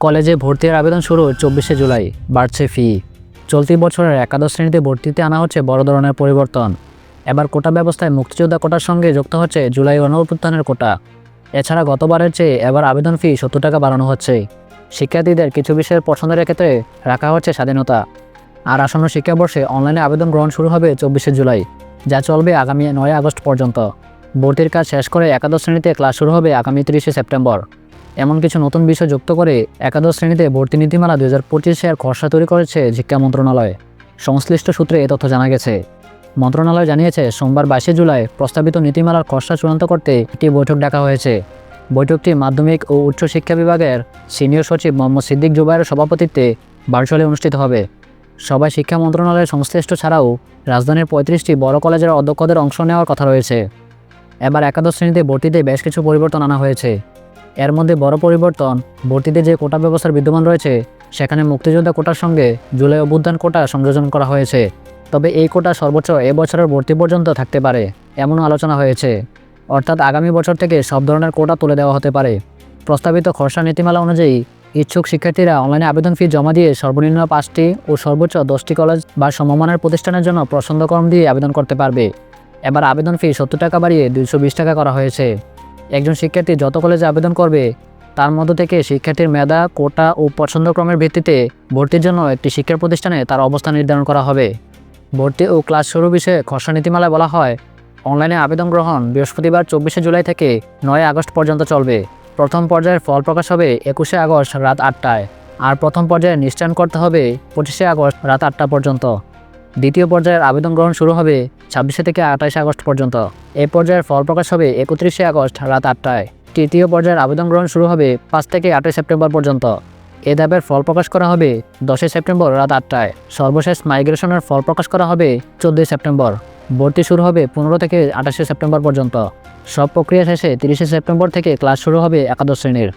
কলেজে ভর্তির আবেদন শুরু 24শে জুলাই, বাড়ছে ফি। চলতি বছরের একাদশ শ্রেণীতে ভর্তিতে আনা হচ্ছে বড় ধরনের পরিবর্তন। এবার কোটা ব্যবস্থায় মুক্তিযোদ্ধা কোটার সঙ্গে যুক্ত হচ্ছে জুলাই গণঅভ্যুত্থানের কোটা। এছাড়া গতবারের চেয়ে এবার আবেদন ফি 70 টাকা বাড়ানো হচ্ছে। শিক্ষার্থীদের কিছু বিষয়ের পছন্দের ক্ষেত্রে রাখা হচ্ছে স্বাধীনতা। আর আসন্ন শিক্ষাবর্ষে অনলাইনে আবেদন গ্রহণ শুরু হবে 24শে জুলাই, যা চলবে আগামী 9 আগস্ট পর্যন্ত। ভর্তির কাজ শেষ করে একাদশ শ্রেণীতে ক্লাস শুরু হবে আগামী 30শে সেপ্টেম্বর। এমন কিছু নতুন বিষয় যুক্ত করে একাদশ শ্রেণীতে ভর্তি নীতিমালা 2025-এর খসড়া তৈরি করেছে শিক্ষা মন্ত্রণালয়। সংশ্লিষ্ট সূত্রে এ তথ্য জানা গেছে। মন্ত্রণালয় জানিয়েছে, সোমবার 22শে জুলাই প্রস্তাবিত নীতিমালার খসড়া চূড়ান্ত করতে একটি বৈঠক ডাকা হয়েছে। বৈঠকটি মাধ্যমিক ও উচ্চ শিক্ষা বিভাগের সিনিয়র সচিব মোহাম্মদ সিদ্দিক জুবায়ের সভাপতিত্বে ভার্চুয়ালি অনুষ্ঠিত হবে। সভায় শিক্ষা মন্ত্রণালয়ের সংশ্লিষ্ট ছাড়াও রাজধানীর 35টি বড় কলেজের অধ্যক্ষদের অংশ নেওয়ার কথা রয়েছে। এবার একাদশ শ্রেণীতে ভর্তিতে বেশ কিছু পরিবর্তন আনা হয়েছে। এর মধ্যে বড় পরিবর্তন, ভর্তিতে যে কোটা ব্যবস্থার বিদ্যমান রয়েছে সেখানে মুক্তিযোদ্ধা কোটার সঙ্গে জুলাই অভ্যুত্থান কোটা সংযোজন করা হয়েছে। তবে এই কোটা সর্বোচ্চ এবছরের ভর্তি পর্যন্ত থাকতে পারে এমনও আলোচনা হয়েছে। অর্থাৎ আগামী বছর থেকে সব ধরনের কোটা তুলে দেওয়া হতে পারে। প্রস্তাবিত খসড়া নীতিমালা অনুযায়ী ইচ্ছুক শিক্ষার্থীরা অনলাইনে আবেদন ফি জমা দিয়ে সর্বনিম্ন 5টি ও সর্বোচ্চ 10টি কলেজ বা সমমানের প্রতিষ্ঠানের জন্য পছন্দক্রম দিয়ে আবেদন করতে পারবে। এবার আবেদন ফি 70 টাকা বাড়িয়ে 220 টাকা করা হয়েছে। একজন শিক্ষার্থী যত কলেজে আবেদন করবে তার মধ্য থেকে শিক্ষার্থীর মেধা, কোটা ও পছন্দক্রমের ভিত্তিতে ভর্তির জন্য একটি শিক্ষা প্রতিষ্ঠানে তার অবস্থান নির্ধারণ করা হবে। ভর্তি ও ক্লাস শুরু বিষয়ে খসড়া নীতিমালায় বলা হয়, অনলাইনে আবেদন গ্রহণ বৃহস্পতিবার 24শে জুলাই থেকে 9 আগস্ট পর্যন্ত চলবে। প্রথম পর্যায়ের ফল প্রকাশ হবে 21শে আগস্ট রাত 8টায়, আর প্রথম পর্যায়ে নিশ্চয়ন করতে হবে 25শে আগস্ট রাত 8টা পর্যন্ত। দ্বিতীয় পর্যায়ের আবেদন গ্রহণ শুরু হবে 26শে থেকে 28শে আগস্ট পর্যন্ত। এই পর্যায়ের ফল প্রকাশ হবে 31শে আগস্ট রাত 8টায়। তৃতীয় পর্যায়ের আবেদন গ্রহণ শুরু হবে 5 থেকে 8 সেপ্টেম্বর পর্যন্ত। এ ধাপের ফল প্রকাশ করা হবে 10 সেপ্টেম্বর রাত 8টায়। সর্বশেষ মাইগ্রেশনের ফল প্রকাশ করা হবে 14 সেপ্টেম্বর। ভর্তি শুরু হবে 15 থেকে 28 সেপ্টেম্বর পর্যন্ত। সব প্রক্রিয়া শেষে 30 সেপ্টেম্বর থেকে ক্লাস শুরু হবে একাদশ শ্রেণীর।